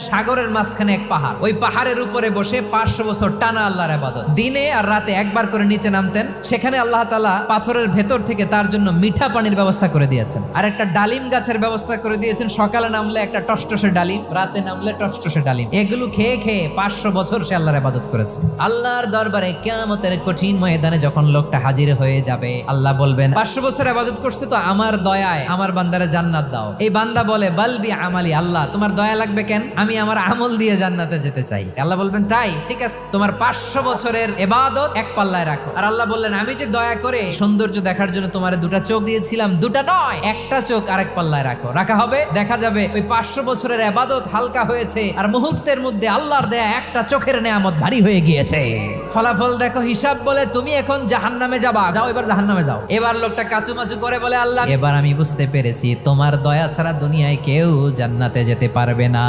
সাগরের মাঝখানে এক পাহাড়, ওই পাহাড়ের উপরে বসে 500 বছর টানা আল্লাহর ইবাদত। দিনে আর রাতে একবার করে নিচে নামতেন। সেখানে আল্লাহ তাআলা পাথরের ভেতর থেকে তার জন্য মিঠা পানির ব্যবস্থা করে দিয়েছেন, আর একটা ডালিম গাছের ব্যবস্থা করে দিয়েছেন। সকালে নামলে একটা টসটসে ডালিম, রাতে নামলে টসটসে ডালিম। এগুলো খেয়ে খেয়ে 500 বছর সে আল্লাহর ইবাদত করেছে। আল্লাহর দরবারে কিয়ামতের কঠিন ময়দানে যখন লোকটা হাজির হয়ে যাবে, আল্লাহ বলবেন 500 বছর ইবাদত করছে তো আমার দয়ায় আমার বান্দারে জান্নাত দাও। এই বান্দা বলে বালবি আমালি, আল্লাহ তোমার দয়া লাগবে কেন, আমি আমার আমল দিয়ে জান্নাতে যেতে চাই। আল্লাহ বলবেন তাই, ঠিক আছে, তোমার 500 বছরের ইবাদত এক পাল্লায় রাখো। আর আল্লাহ বললেন আমি যে দয়া করে সৌন্দর্য দেখার জন্য তোমার 2টা চোখ দিয়েছিলাম, 2টা নয়, একটা চোখ আরেক পাল্লায় রাখো। রাখা হবে, দেখা যাবে ওই 500 বছরের ইবাদত হালকা হয়েছে, আর মুহূর্তের মধ্যে আল্লাহর দেয়া একটা চোখের নেয়ামত ভারী হয়ে গিয়েছে। ফলাফল দেখো, হিসাব বলে তুমি এখন জাহান্নামে যাবা, যাও এবার জাহান্নামে যাও। এবার লোকটা কাচুমাচু করে বলে আল্লাহ এবার আমি বুঝতে পেরেছি তোমার দয়া ছাড়া দুনিয়ায় কেউ জান্নাতে যেতে পারবে না।